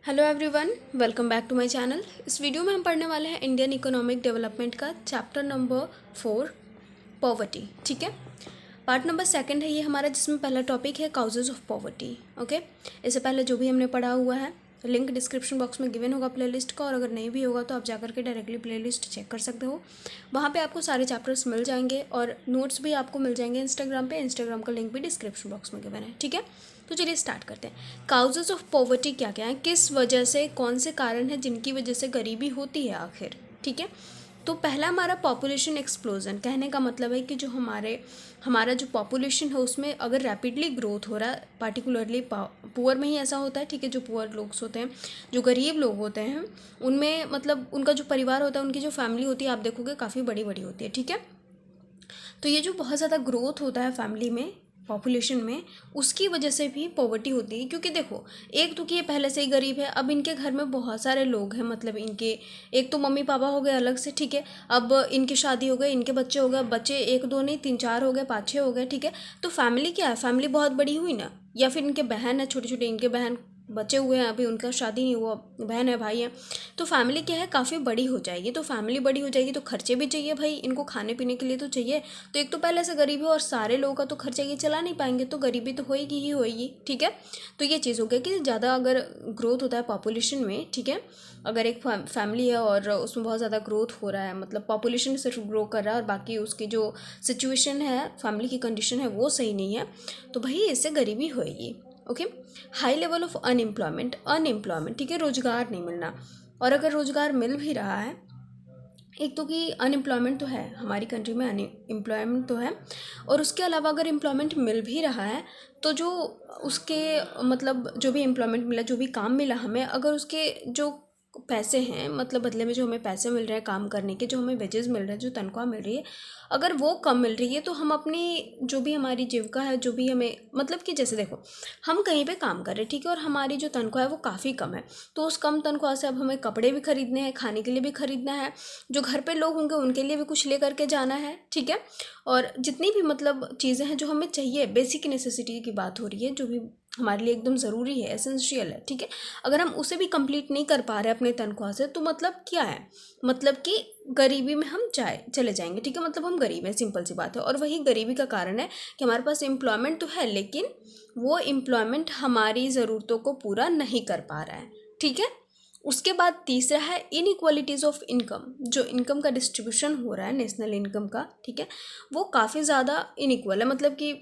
Hello everyone, welcome back to my channel. इस video में हम पढ़ने वाले हैं इंडियन इकोनॉमिक डेवलपमेंट का चैप्टर नंबर 4 पॉवर्टी। ठीक है, पार्ट नंबर सेकंड है ये हमारा, जिसमें पहला टॉपिक है काउजेज ऑफ पॉवर्टी। ओके, इससे पहले जो भी हमने पढ़ा हुआ है लिंक डिस्क्रिप्शन बॉक्स में गिवन होगा प्लेलिस्ट का, और अगर नहीं भी होगा तो आप जाकर के डायरेक्टली प्लेलिस्ट चेक कर सकते हो। वहाँ पे आपको सारे चैप्टर्स मिल जाएंगे और नोट्स भी आपको मिल जाएंगे इंस्टाग्राम पे। इंस्टाग्राम का लिंक भी डिस्क्रिप्शन बॉक्स में गिवन है। ठीक है, तो चलिए स्टार्ट करते हैं। काउजेज ऑफ पॉवर्टी क्या क्या है, किस वजह से, कौन से कारण हैं जिनकी वजह से गरीबी होती है आखिर। ठीक है, तो पहला हमारा पॉपुलेशन एक्सप्लोजन। कहने का मतलब है कि जो हमारा जो पॉपुलेशन है उसमें अगर रैपिडली ग्रोथ हो रहा है, पार्टिकुलरली पुअर में ही ऐसा होता है। ठीक है, जो पुअर लोग होते हैं, जो गरीब लोग होते हैं, उनमें मतलब उनका जो परिवार होता है, उनकी जो फैमिली होती है, आप देखोगे काफ़ी बड़ी बड़ी होती है। ठीक है, तो ये जो बहुत ज़्यादा ग्रोथ होता है फैमिली में, पॉपुलेशन में, उसकी वजह से भी पॉवर्टी होती है। क्योंकि देखो, एक तो कि ये पहले से ही गरीब है, अब इनके घर में बहुत सारे लोग हैं, मतलब इनके एक तो मम्मी पापा हो गए अलग से। ठीक है, अब इनकी शादी हो गई, इनके बच्चे हो गए, बच्चे एक दो नहीं, तीन चार हो गए, पाँच छः हो गए। ठीक है, तो फैमिली क्या है, फैमिली बहुत बड़ी हुई ना। या फिर इनके बहन है, छोटे छोटे इनके बहन बच्चे हुए हैं, अभी उनका शादी नहीं हुआ, बहन है भाई है, तो फैमिली क्या है, काफ़ी बड़ी हो जाएगी। तो फैमिली बड़ी हो जाएगी तो खर्चे भी चाहिए भाई, इनको खाने पीने के लिए तो चाहिए। तो एक तो पहले से गरीब है और सारे लोगों का तो खर्चा ये चला नहीं पाएंगे, तो गरीबी तो होएगी ही होएगी। ठीक है, तो ये चीज़ हो गया कि ज़्यादा अगर ग्रोथ होता है पॉपुलेशन में, ठीक है, अगर एक फैमिली है और उसमें बहुत ज़्यादा ग्रोथ हो रहा है, मतलब पॉपुलेशन सिर्फ ग्रो कर रहा है और बाकी उसकी जो सिचुएशन है, फैमिली की कंडीशन है, वो सही नहीं है, तो भाई इससे गरीबी होएगी। Okay, high level of unemployment. ठीक है, रोजगार नहीं मिलना, और अगर रोजगार मिल भी रहा है, एक तो कि अनएम्प्लॉयमेंट तो है हमारी कंट्री में, अनएम्प्लॉयमेंट तो है, और उसके अलावा अगर एम्प्लॉयमेंट मिल भी रहा है तो जो उसके मतलब जो भी एम्प्लॉयमेंट मिला, जो भी काम मिला हमें, अगर उसके जो पैसे हैं, मतलब बदले में जो हमें पैसे मिल रहे हैं काम करने के, जो हमें वेजेस मिल रहे हैं, जो तनख्वाह मिल रही है, अगर वो कम मिल रही है तो हम अपनी जो भी हमारी जीविका है, जो भी हमें मतलब कि जैसे देखो, हम कहीं पे काम कर रहे हैं, ठीक है, और हमारी जो तनख्वाह है वो काफ़ी कम है, तो उस कम तनख्वाह से अब हमें कपड़े भी खरीदने हैं, खाने के लिए भी खरीदना है, जो घर पे लोग होंगे उनके लिए भी कुछ ले करके जाना है। ठीक है, और जितनी भी मतलब चीज़ें हैं जो हमें चाहिए, बेसिक नेसेसिटी की बात हो रही है, जो भी हमारे लिए एकदम ज़रूरी है, एसेंशियल है। ठीक है, अगर हम उसे भी कंप्लीट नहीं कर पा रहे अपने तनख्वाह से, तो मतलब क्या है, मतलब कि गरीबी में हम चले जाएंगे। ठीक है, मतलब हम गरीब हैं, सिंपल सी बात है। और वही गरीबी का कारण है कि हमारे पास एम्प्लॉयमेंट तो है, लेकिन वो एम्प्लॉयमेंट हमारी ज़रूरतों को पूरा नहीं कर पा रहा है। ठीक है, उसके बाद तीसरा है इनइक्वालिटीज़ ऑफ इनकम। जो इनकम का डिस्ट्रीब्यूशन हो रहा है नेशनल इनकम का, ठीक है, वो काफ़ी ज़्यादा इनइक्वल है। मतलब कि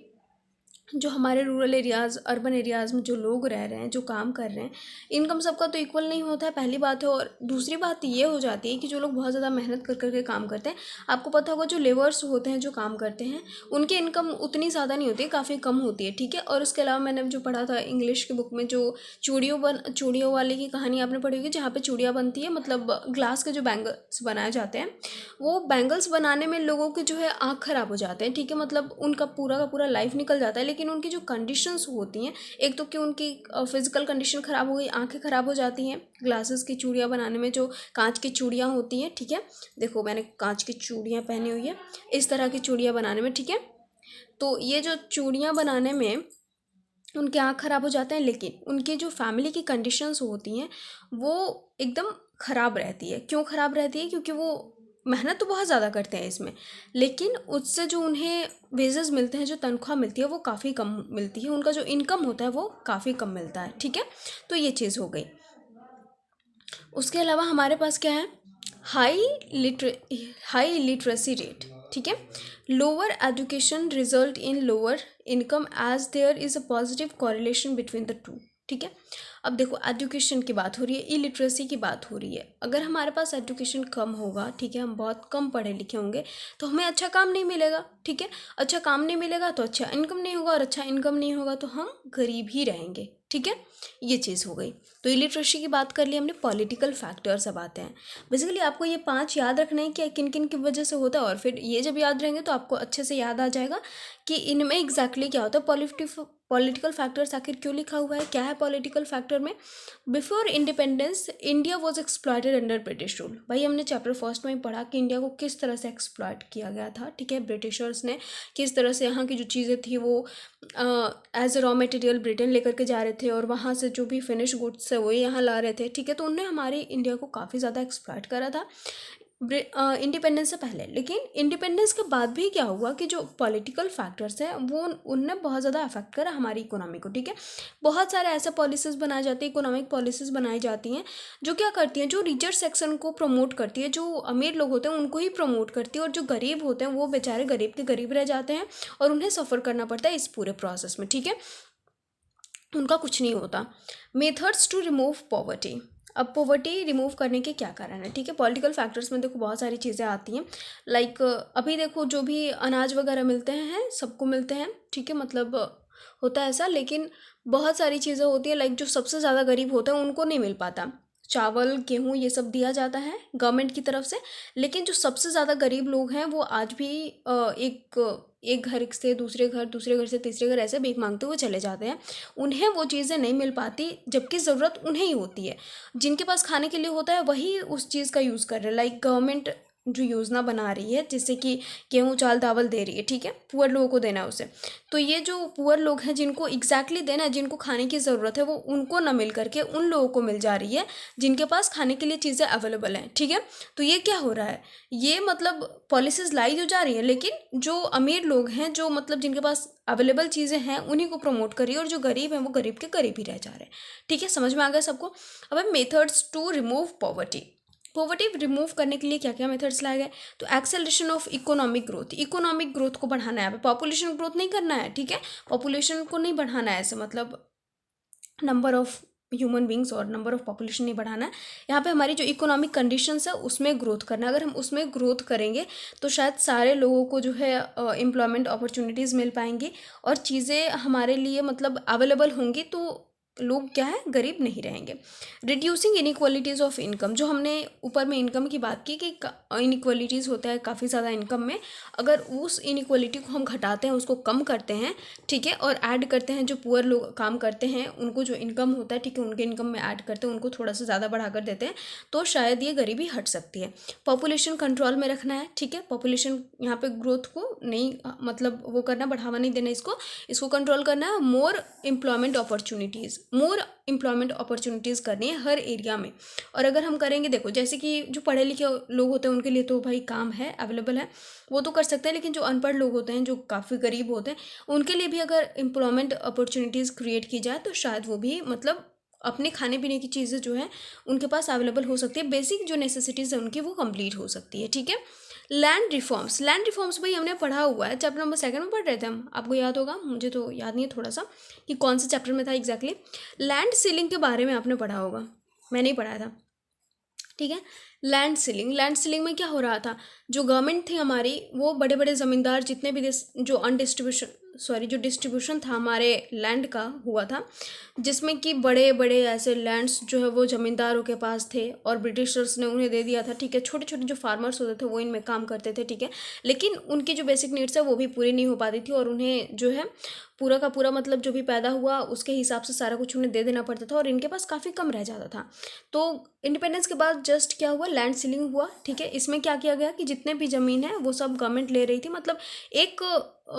जो हमारे रूरल एरियाज़, अर्बन एरियाज़ में जो लोग रह रहे हैं, जो काम कर रहे हैं, इनकम सबका तो इक्वल नहीं होता है, पहली बात है। और दूसरी बात ये हो जाती है कि जो लोग बहुत ज़्यादा मेहनत कर करके काम करते हैं, आपको पता होगा जो लेबर्स होते हैं जो काम करते हैं, उनकी इनकम उतनी ज़्यादा नहीं होती है, काफ़ी कम होती है। ठीक है, और उसके अलावा मैंने जो पढ़ा था इंग्लिश की बुक में, जो चूड़ियों वाले की कहानी आपने पढ़ी होगी, जहाँ पर चूड़ियाँ बनती है, मतलब ग्लास के जो बैंगल्स बनाए जाते हैं, वो बैंगल्स बनाने में लोगों के जो है आँख ख़राब हो जाते हैं। ठीक है, मतलब उनका पूरा का पूरा लाइफ निकल जाता है, लेकिन उनकी जो कंडीशंस होती हैं, एक तो कि उनकी फिजिकल कंडीशन ख़राब हो गई, आंखें ख़राब हो जाती हैं ग्लासेस की चूड़ियाँ बनाने में, जो कांच की चूड़ियाँ होती हैं। ठीक है, देखो मैंने कांच की चूड़ियाँ पहनी हुई है, इस तरह की चूड़ियाँ बनाने में। ठीक है, तो ये जो चूड़ियाँ बनाने में उनके आँख ख़राब हो जाते हैं, लेकिन उनकी जो फैमिली की कंडीशंस होती हैं वो एकदम ख़राब रहती है। क्यों ख़राब रहती है, क्योंकि वो मेहनत तो बहुत ज़्यादा करते हैं इसमें, लेकिन उससे जो उन्हें वेजेस मिलते हैं, जो तनख्वाह मिलती है, वो काफ़ी कम मिलती है, उनका जो इनकम होता है वो काफ़ी कम मिलता है। ठीक है, तो ये चीज़ हो गई। उसके अलावा हमारे पास क्या है, हाई हाई लिटरेसी रेट। ठीक है, lower education result in lower income as there is a positive correlation between the two. ठीक है, अब देखो एजुकेशन की बात हो रही है, इलिटरेसी की बात हो रही है। अगर हमारे पास एजुकेशन कम होगा, ठीक है, हम बहुत कम पढ़े लिखे होंगे, तो हमें अच्छा काम नहीं मिलेगा। ठीक है, अच्छा काम नहीं मिलेगा तो अच्छा इनकम नहीं होगा, और अच्छा इनकम नहीं होगा तो हम गरीब ही रहेंगे। ठीक है, ये चीज़ हो गई। तो इलिटरेसी की बात कर ली हमने। पॉलिटिकल फैक्टर्स अब आते हैं। बेसिकली आपको ये 5 याद रखना है कि किन किन की वजह से होता है, और फिर ये जब याद रहेंगे तो आपको अच्छे से याद आ जाएगा कि इनमें एग्जैक्टली क्या होता है। पॉलिटिकल फैक्टर्स आखिर क्यों लिखा हुआ है, क्या है पॉलिटिकल फैक्टर में। Before independence India was exploited under British rule. भाई हमने चैप्टर फर्स्ट में ही पढ़ा कि इंडिया को किस तरह से एक्सप्लॉयट किया गया था। ठीक है, ब्रिटिशर्स ने किस तरह से यहाँ की जो चीज़ें थी वो as a raw material Britain लेकर के जा रहे थे, और वहाँ वहाँ से जो भी फिनिश गुड्स है वो यहाँ ला रहे थे, ठीक है। तो उनने हमारी इंडिया को काफ़ी ज़्यादा एक्सप्लॉइट करा था इंडिपेंडेंस से पहले। लेकिन इंडिपेंडेंस के बाद भी क्या हुआ कि जो पॉलिटिकल फैक्टर्स हैं वो उनने बहुत ज़्यादा अफेक्ट करा हमारी इकोनॉमी को, ठीक है। बहुत सारे ऐसे पॉलिसीज़ बनाए जाती हैं, इकोनॉमिक पॉलिसीज़ बनाई जाती हैं जो क्या करती हैं, जो रिचर सेक्शन को प्रमोट करती है, जो अमीर लोग होते हैं उनको ही प्रमोट करती है, और जो गरीब होते हैं वो बेचारे गरीब के गरीब रह जाते हैं और उन्हें सफ़र करना पड़ता है इस पूरे प्रोसेस में, ठीक है। उनका कुछ नहीं होता। Methods to remove poverty. अब पॉवर्टी रिमूव करने के क्या कारण है, ठीक है। पॉलिटिकल फैक्टर्स में देखो बहुत सारी चीज़ें आती हैं, लाइक अभी देखो जो भी अनाज वगैरह मिलते हैं सबको मिलते हैं, ठीक है, मतलब होता है ऐसा। लेकिन बहुत सारी चीज़ें होती हैं, लाइक जो सबसे ज़्यादा गरीब होते हैं उनको नहीं मिल पाता। चावल, गेहूँ, ये सब दिया जाता है गवर्नमेंट की तरफ से, लेकिन जो सबसे ज़्यादा गरीब लोग हैं वो आज भी एक घर से दूसरे घर, दूसरे घर से तीसरे घर, ऐसे भीख मांगते हुए चले जाते हैं। उन्हें वो चीज़ें नहीं मिल पाती, जबकि ज़रूरत उन्हें ही होती है। जिनके पास खाने के लिए होता है वही उस चीज़ का यूज़ कर रहे हैं। लाइक गवर्नमेंट जो योजना बना रही है जिससे कि गेहूँ, चावल, दावल दे रही है, ठीक है, पुअर लोगों को देना है उसे। तो ये जो पुअर लोग हैं जिनको एग्जैक्टली देना है, जिनको खाने की ज़रूरत है, वो उनको ना मिल करके उन लोगों को मिल जा रही है जिनके पास खाने के लिए चीज़ें अवेलेबल हैं, ठीक है। तो ये क्या हो रहा है, ये मतलब पॉलिसीज़ लाई जो जा रही है, लेकिन जो अमीर लोग हैं, जो मतलब जिनके पास अवेलेबल चीज़ें हैं, उन्हीं को प्रमोट करिए, और जो गरीब हैं वो गरीब के गरीब ही रह जा रहे हैं, ठीक है। समझ में आ गया सबको। अब methods to remove poverty. Poverty remove करने के लिए क्या क्या मेथड्स लाए गए, तो acceleration of economic growth. Economic growth को बढ़ाना है, पॉपुलेशन ग्रोथ नहीं करना है, ठीक है। पॉपुलेशन को नहीं बढ़ाना है, ऐसे मतलब नंबर ऑफ ह्यूमन बींग्स और नंबर ऑफ पॉपुलेशन नहीं बढ़ाना है। यहाँ पे हमारी जो इकोनॉमिक कंडीशंस है उसमें ग्रोथ करना है। अगर हम उसमें ग्रोथ करेंगे तो शायद सारे लोगों को जो है एम्प्लॉयमेंट अपॉर्चुनिटीज़ मिल पाएंगी और चीज़ें हमारे लिए मतलब अवेलेबल होंगी, तो लोग क्या है, गरीब नहीं रहेंगे। Reducing inequalities of income. जो हमने ऊपर में इनकम की बात की कि इनइक्वालिटीज़ होता है काफ़ी ज़्यादा इनकम में, अगर उस इनइक्वालिटी को हम घटाते हैं, उसको कम करते हैं, ठीक है, और ऐड करते हैं, जो पुअर लोग काम करते हैं उनको जो इनकम होता है, ठीक है, उनके इनकम में ऐड करते हैं, उनको थोड़ा सा ज़्यादा बढ़ा कर देते हैं, तो शायद ये गरीबी हट सकती है। पॉपुलेशन कंट्रोल में रखना है, ठीक है। पॉपुलेशन यहाँ पे ग्रोथ को नहीं मतलब वो करना, बढ़ावा नहीं देना, इसको कंट्रोल करना है। मोर एम्प्लॉयमेंट अपॉर्चुनिटीज़ करनी है हर एरिया में। और अगर हम करेंगे, देखो जैसे कि जो पढ़े लिखे लोग होते हैं उनके लिए तो भाई काम है, अवेलेबल है, वो तो कर सकते हैं। लेकिन जो अनपढ़ लोग होते हैं, जो काफ़ी गरीब होते हैं, उनके लिए भी अगर एम्प्लॉयमेंट अपॉर्चुनिटीज़ क्रिएट की जाए तो शायद वो भी मतलब अपने खाने पीने की चीज़ें जो हैं उनके पास अवेलेबल हो सकती है, बेसिक जो नेसेसिटीज़ है उनकी वो कंप्लीट हो सकती है, ठीक है। लैंड रिफॉर्म्स भाई हमने पढ़ा हुआ है, चैप्टर नंबर 2 में पढ़ रहे थे हम, आपको याद होगा, मुझे तो याद नहीं है थोड़ा सा कि कौन से चैप्टर में था एग्जैक्टली। लैंड सीलिंग के बारे में आपने पढ़ा होगा, मैंने ही पढ़ा था, ठीक है। लैंड सीलिंग में क्या हो रहा था, जो गवर्नमेंट थी हमारी, वो बड़े बड़े ज़मींदार जितने भी जो डिस्ट्रीब्यूशन था हमारे लैंड का हुआ था, जिसमें कि बड़े बड़े ऐसे लैंड्स जो है वो ज़मींदारों के पास थे और ब्रिटिशर्स ने उन्हें दे दिया था, ठीक है। छोटे छोटे जो फार्मर्स होते थे वो इनमें काम करते थे, ठीक है, लेकिन उनकी जो बेसिक नीड्स है वो भी पूरी नहीं हो पाती थी, और उन्हें जो है पूरा का पूरा मतलब जो भी पैदा हुआ उसके हिसाब से सारा कुछ उन्हें दे देना पड़ता था, और इनके पास काफ़ी कम रह जाता था। तो इंडिपेंडेंस के बाद जस्ट क्या हुआ, लैंड सीलिंग हुआ, ठीक है। इसमें क्या किया गया कि जितने भी ज़मीन है वो सब गवर्नमेंट ले रही थी, मतलब एक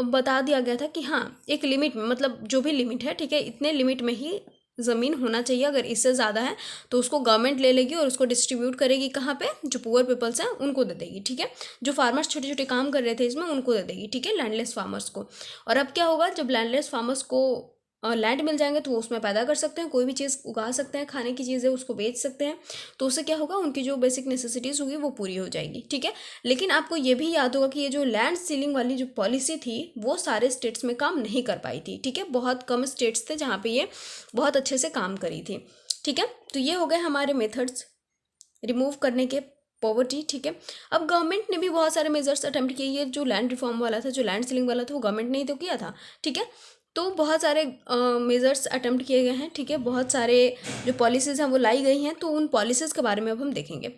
बता दिया गया था कि हाँ एक लिमिट में, मतलब जो भी लिमिट है, ठीक है, इतने लिमिट में ही ज़मीन होना चाहिए, अगर इससे ज़्यादा है तो उसको गवर्नमेंट ले लेगी और उसको डिस्ट्रीब्यूट करेगी कहाँ पे, जो पुअर पीपल्स हैं उनको दे देगी, ठीक है। जो फार्मर्स छोटे छोटे काम कर रहे थे इसमें उनको दे देगी, ठीक है, लैंडलेस फार्मर्स को। और अब क्या होगा, जब लैंडलेस फार्मर्स को लैंड मिल जाएंगे तो वो उसमें पैदा कर सकते हैं, कोई भी चीज़ उगा सकते हैं, खाने की चीज़ें उसको बेच सकते हैं, तो उससे क्या होगा, उनकी जो बेसिक नेसेसिटीज़ होगी वो पूरी हो जाएगी, ठीक है। लेकिन आपको ये भी याद होगा कि ये जो लैंड सीलिंग वाली जो पॉलिसी थी वो सारे स्टेट्स में काम नहीं कर पाई थी, ठीक है। बहुत कम स्टेट्स थे जहाँ पे ये बहुत अच्छे से काम करी थी, ठीक है। तो ये हो गए हमारे मेथड्स रिमूव करने के पॉवर्टी, ठीक है। अब गवर्नमेंट ने भी बहुत सारे मेजर्स अटेम्प्ट किए, ये जो लैंड रिफॉर्म वाला था, जो लैंड सीलिंग वाला था, वो गवर्नमेंट ने ही तो किया था, ठीक है। तो बहुत सारे मेजर्स अटेम्प्ट किए गए हैं, ठीक है, बहुत सारे जो पॉलिसीज़ हैं वो लाई गई हैं, तो उन पॉलिसीज़ के बारे में अब हम देखेंगे।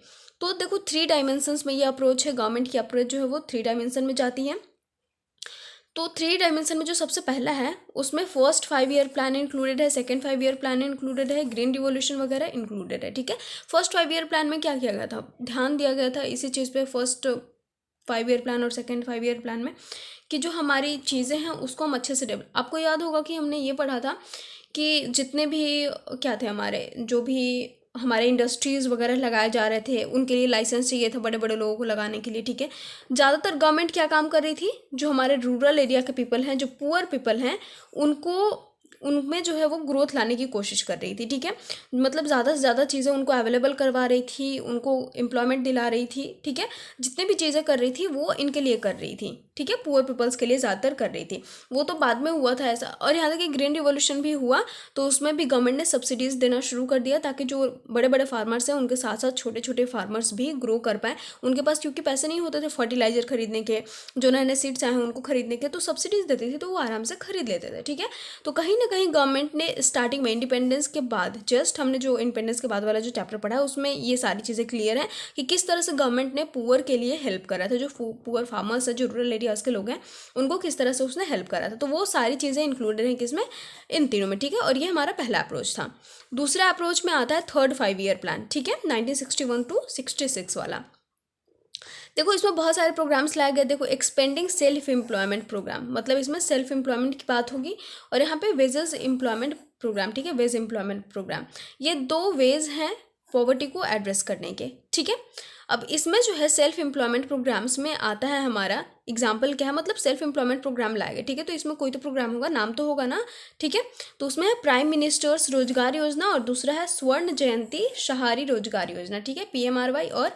तो देखो 3 डायमेंशंस में ये अप्रोच है, गवर्नमेंट की अप्रोच जो है वो 3 डायमेंशन में जाती है। तो 3 डायमेंशन में जो सबसे पहला है उसमें फर्स्ट 5 ईयर प्लान इंक्लूडेड है, सेकंड 5 ईयर प्लान इंक्लूडेड है, ग्रीन रिवोल्यूशन वगैरह इंक्लूडेड है, ठीक है। फर्स्ट 5 ईयर प्लान में क्या किया गया था, ध्यान दिया गया था इसी चीज़ पे, फर्स्ट 5 ईयर प्लान और सेकंड 5 ईयर प्लान में, कि जो हमारी चीज़ें हैं उसको हम अच्छे से डेवलप। आपको याद होगा कि हमने ये पढ़ा था कि जितने भी क्या थे हमारे, जो भी हमारे इंडस्ट्रीज़ वगैरह लगाए जा रहे थे, उनके लिए लाइसेंस चाहिए था बड़े बड़े लोगों को लगाने के लिए, ठीक है। ज़्यादातर गवर्नमेंट क्या काम कर रही थी, जो हमारे रूरल एरिया के पीपल हैं, जो पुअर पीपल हैं, उनको उनमें जो है वो ग्रोथ लाने की कोशिश कर रही थी, ठीक है। मतलब ज़्यादा से ज़्यादा चीज़ें उनको अवेलेबल करवा रही थी, उनको एम्प्लॉयमेंट दिला रही थी, ठीक है। जितने भी चीज़ें कर रही थी वो इनके लिए कर रही थी, ठीक है, पुअर पीपल्स के लिए ज़्यादातर कर रही थी। वो तो बाद में हुआ था ऐसा। और यहाँ तक कि ग्रीन रिवॉल्यूशन भी हुआ तो उसमें भी गवर्नमेंट ने सब्सिडीज़ देना शुरू कर दिया, ताकि जो बड़े बड़े फार्मर्स हैं उनके साथ साथ छोटे छोटे फार्मर्स भी ग्रो कर पाएँ। उनके पास क्योंकि पैसे नहीं होते थे फर्टिलाइजर खरीदने के, जो नए नए सीड्स आए हैं उनको खरीदने के, तो सब्सिडीज़ देती थी, तो वो आराम से खरीद लेते थे, ठीक है। तो कहीं ना कहीं गवर्नमेंट ने स्टार्टिंग में इंडिपेंडेंस के बाद, जस्ट हमने जो इंडिपेंडेंस के बाद वाला जो चैप्टर पढ़ा है उसमें ये सारी चीज़ें क्लियर हैं कि किस तरह से गवर्नमेंट ने पुअर के लिए हेल्प करा था, जो पुअर फार्मर्स है, जो रूरल एरियाज़ के लोग हैं, उनको किस तरह से उसने हेल्प करा था। तो वो सारी चीज़ें इंक्लूडेड हैं किसमें, इन तीनों में, ठीक है। और ये हमारा पहला अप्रोच था। दूसरा अप्रोच में आता है थर्ड 5 ईयर प्लान, ठीक है, 1961 टू 66 वाला। देखो इसमें बहुत सारे प्रोग्राम्स लाए गए। देखो एक्सपेंडिंग सेल्फ एम्प्लॉयमेंट प्रोग्राम, मतलब इसमें सेल्फ एम्प्लॉयमेंट की बात होगी। और यहाँ पे वेजेस एम्प्लॉयमेंट प्रोग्राम, ठीक है, वेज एम्प्लॉयमेंट प्रोग्राम, ये 2 वेज हैं पॉवर्टी को एड्रेस करने के, ठीक है। अब इसमें जो है सेल्फ एम्प्लॉयमेंट प्रोग्राम्स में आता है हमारा एग्जाम्पल क्या है, मतलब सेल्फ एम्प्लॉयमेंट प्रोग्राम लाएगा, ठीक है। तो इसमें कोई तो प्रोग्राम होगा, नाम तो होगा ना, ठीक है। तो उसमें है प्राइम मिनिस्टर्स रोजगार योजना, और दूसरा है स्वर्ण जयंती शहरी रोजगार योजना, ठीक है, PMRY और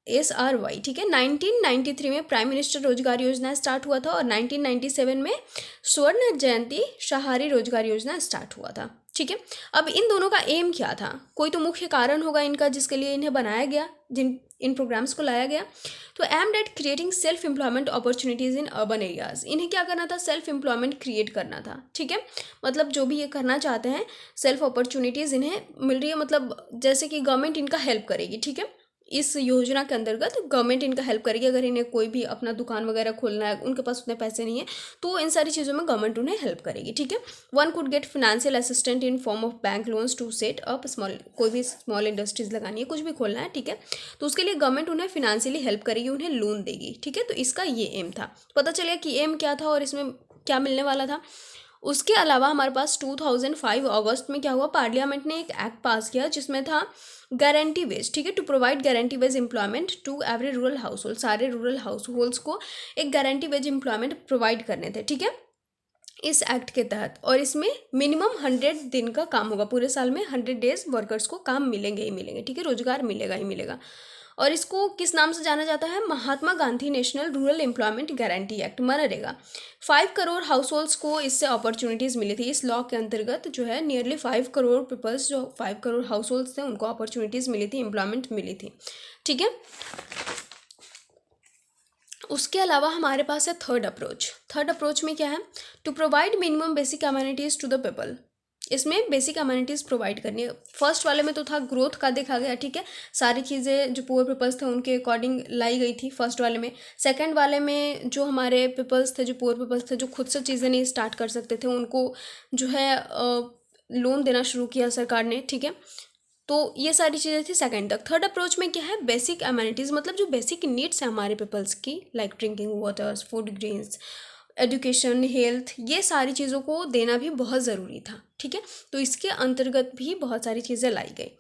SRY, ठीक है। 1993 में प्राइम मिनिस्टर रोजगार योजना स्टार्ट हुआ था, और 1997 में स्वर्ण जयंती शहरी रोजगार योजना स्टार्ट हुआ था, ठीक है। अब इन दोनों का एम क्या था, कोई तो मुख्य कारण होगा इनका जिसके लिए इन्हें बनाया गया, इन प्रोग्राम्स को लाया गया। तो aimed at creating self employment opportunities in urban areas, इन्हें क्या करना था, सेल्फ एम्प्लॉयमेंट क्रिएट करना था, ठीक है। मतलब जो भी ये करना चाहते हैं, सेल्फ अपॉर्चुनिटीज़ इन्हें मिल रही है, मतलब जैसे कि गवर्नमेंट इनका हेल्प करेगी, ठीक है। इस योजना के अंतर्गत गवर्नमेंट इनका हेल्प करेगी। अगर इन्हें कोई भी अपना दुकान वगैरह खोलना है, उनके पास उतने पैसे नहीं है, तो इन सारी चीज़ों में गवर्नमेंट उन्हें हेल्प करेगी, ठीक है। One could get financial assistant in form of bank loans to set up small, कोई भी स्मॉल इंडस्ट्रीज लगानी है, कुछ भी खोलना है, ठीक है, तो उसके लिए गवर्नमेंट उन्हें फिनेंशियली हेल्प करेगी, उन्हें लोन देगी, ठीक है। तो इसका ये एम था। पता चलेगा कि एम क्या था और इसमें क्या मिलने वाला था। उसके अलावा हमारे पास 2005 अगस्त में क्या हुआ, पार्लियामेंट ने एक एक्ट पास किया जिसमें था गारंटी वेज, ठीक है, to provide guarantee wage employment to every rural household, सारे रूरल हाउस होल्ड्स को एक गारंटी वेज एम्प्लॉयमेंट प्रोवाइड करने थे, ठीक है, इस एक्ट के तहत। और इसमें मिनिमम 100 दिन का काम होगा, पूरे साल में 100 डेज वर्कर्स को काम मिलेंगे ही मिलेंगे, ठीक है, रोजगार मिलेगा ही मिलेगा। और इसको किस नाम से जाना जाता है, Mahatma Gandhi National Rural Employment Guarantee Act, मनरेगा। 5 करोड़ हाउस होल्ड्स को इससे अपॉर्चुनिटीज़ मिली थी। इस लॉ के अंतर्गत जो है नियरली 5 करोड़ पीपल्स, जो 5 करोड़ हाउस होल्ड्स थे, उनको अपॉर्चुनिटीज़ मिली थी, एम्प्लॉयमेंट मिली थी, ठीक है। उसके अलावा हमारे पास है थर्ड अप्रोच। थर्ड अप्रोच में क्या है, to provide minimum basic amenities to the people, इसमें बेसिक अम्यूनिटीज़ प्रोवाइड करनी है। फर्स्ट वाले में तो था ग्रोथ का देखा गया, ठीक है, सारी चीज़ें जो पुअर पीपल्स थे उनके अकॉर्डिंग लाई गई थी फर्स्ट वाले में। सेकंड वाले में जो हमारे पीपल्स थे, जो पुअर पीपल्स थे, जो खुद से चीज़ें नहीं स्टार्ट कर सकते थे, उनको जो है लोन देना शुरू किया सरकार ने, ठीक है। तो ये सारी चीज़ें थी सेकंड तक। थर्ड अप्रोच में क्या है, बेसिक अम्यूनिटीज़, मतलब जो बेसिक नीड्स हैं हमारे पीपल्स की, like drinking waters, food grains, education, health, ये सारी चीज़ों को देना भी बहुत ज़रूरी था, ठीक है। तो इसके अंतर्गत भी बहुत सारी चीज़ें लाई गई।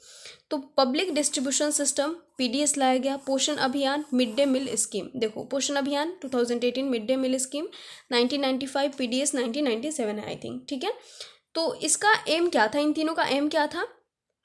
तो पब्लिक डिस्ट्रीब्यूशन सिस्टम, PDS लाया गया। पोषण अभियान, मिड डे मील स्कीम, देखो Poshan Abhiyan 2018, mid day meal scheme 1995, PDS 1997 है आई थिंक, ठीक है। तो इसका एम क्या था, इन तीनों का एम क्या था,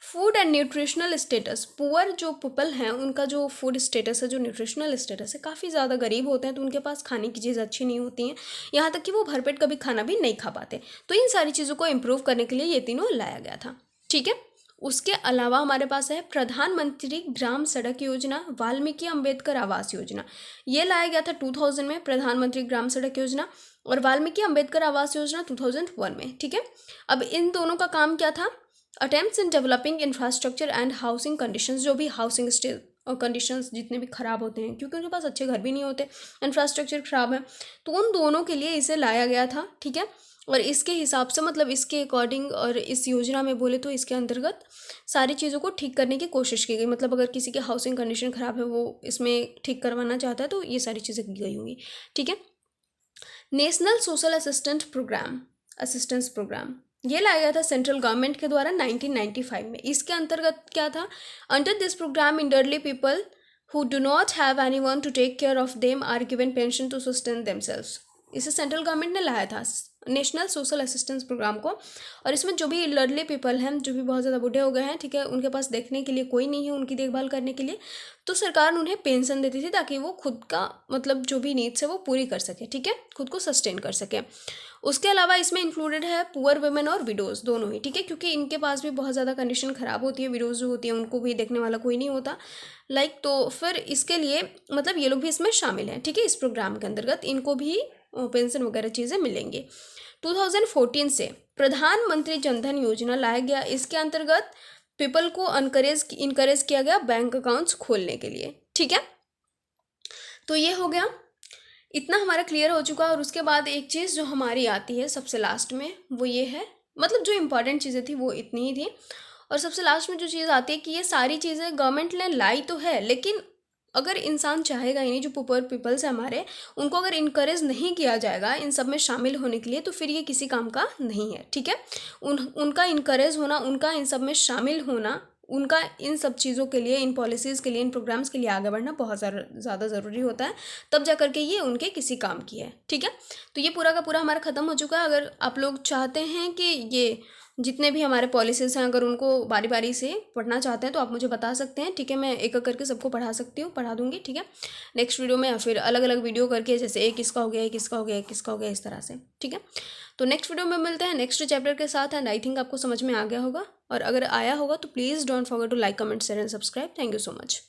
food and nutritional status, poor जो पीपल हैं उनका जो फूड स्टेटस है, जो न्यूट्रिशनल स्टेटस है, काफ़ी ज़्यादा गरीब होते हैं, तो उनके पास खाने की चीज़ अच्छी नहीं होती हैं, यहाँ तक कि वो भरपेट कभी खाना भी नहीं खा पाते। तो इन सारी चीज़ों को इम्प्रूव करने के लिए ये तीनों लाया गया था, ठीक है। उसके अलावा हमारे पास है प्रधानमंत्री ग्राम सड़क योजना, वाल्मीकि अंबेडकर आवास योजना, ये लाया गया था 2000 में, प्रधानमंत्री ग्राम सड़क योजना, और वाल्मीकि अंबेडकर आवास योजना 2001 में, ठीक है। अब इन दोनों का काम क्या था, attempts in developing infrastructure and housing conditions, जो भी हाउसिंग कंडीशंस जितने भी ख़राब होते हैं, क्योंकि उनके पास अच्छे घर भी नहीं होते, इंफ्रास्ट्रक्चर ख़राब है, तो उन दोनों के लिए इसे लाया गया था, ठीक है। और इसके हिसाब से, मतलब इसके अकॉर्डिंग, और इस योजना में बोले तो इसके अंतर्गत सारी चीज़ों को ठीक करने की कोशिश की गई। मतलब अगर किसी की हाउसिंग कंडीशन ख़राब है, वो इसमें ठीक करवाना चाहता है, तो ये सारी चीज़ें की गई होंगी, ठीक है। नेशनल सोशल असिस्टेंस प्रोग्राम, ये लाया गया था सेंट्रल गवर्नमेंट के द्वारा 1995 में। इसके अंतर्गत क्या था, under this programme elderly people who do not have anyone to take care of them are given pension to sustain themselves. इसे सेंट्रल गवर्नमेंट ने लाया था नेशनल सोशल असिस्टेंस प्रोग्राम को। और इसमें जो भी इलर्ली पीपल हैं, जो भी बहुत ज़्यादा बूढ़े हो गए हैं, ठीक है, उनके पास देखने के लिए कोई नहीं है उनकी देखभाल करने के लिए, तो सरकार उन्हें पेंशन देती थी ताकि वो खुद का मतलब जो भी नीड्स है वो पूरी कर सके, ठीक है, खुद को सस्टेन कर सके। उसके अलावा इसमें इंक्लूडेड है पुअर वुमेन और विडोज़ दोनों ही, ठीक है, क्योंकि इनके पास भी बहुत ज़्यादा कंडीशन ख़राब होती है। विडोज़ जो होती है उनको भी देखने वाला कोई नहीं होता, तो फिर इसके लिए मतलब ये लोग भी इसमें शामिल हैं, ठीक है। इस प्रोग्राम के अंतर्गत इनको भी पेंशन वगैरह चीज़ें मिलेंगी। 2014 से प्रधानमंत्री जनधन योजना लाया गया। इसके अंतर्गत पीपल को इनकरेज किया गया बैंक अकाउंट्स खोलने के लिए, ठीक है। तो ये हो गया, इतना हमारा क्लियर हो चुका। और उसके बाद एक चीज़ जो हमारी आती है सबसे लास्ट में, वो ये है, मतलब जो इम्पॉर्टेंट चीज़ें थी वो इतनी ही थी। और सबसे लास्ट में जो चीज़ आती है कि ये सारी चीज़ें गवर्नमेंट ने लाई तो है, लेकिन अगर इंसान चाहेगा ही नहीं, जो पुअर पीपल्स है हमारे, उनको अगर इनकरेज नहीं किया जाएगा इन सब में शामिल होने के लिए, तो फिर ये किसी काम का नहीं है, ठीक है। उनका इनकरेज होना, उनका इन सब में शामिल होना, उनका इन सब चीज़ों के लिए, इन पॉलिसीज़ के लिए, इन प्रोग्राम्स के लिए आगे बढ़ना बहुत ज़्यादा ज़रूरी होता है, तब जा करके ये उनके किसी काम की है, ठीक है। तो ये पूरा का पूरा हमारा ख़त्म हो चुका है। अगर आप लोग चाहते हैं कि ये जितने भी हमारे पॉलिसीज़ हैं, अगर उनको बारी बारी से पढ़ना चाहते हैं तो आप मुझे बता सकते हैं, ठीक है, मैं एक एक करके सबको पढ़ा सकती हूँ, पढ़ा दूँगी, ठीक है, नेक्स्ट वीडियो में, या फिर अलग अलग वीडियो करके, जैसे एक इसका हो गया, एक इसका हो गया, एक इसका हो गया, इस तरह से, ठीक है। तो नेक्स्ट वीडियो में मिलते हैं नेक्स्ट चैप्टर के साथ। एंड आई थिंक आपको समझ में आ गया होगा, और अगर आया होगा तो please don't forget to like, comment, share and subscribe. Thank you so much.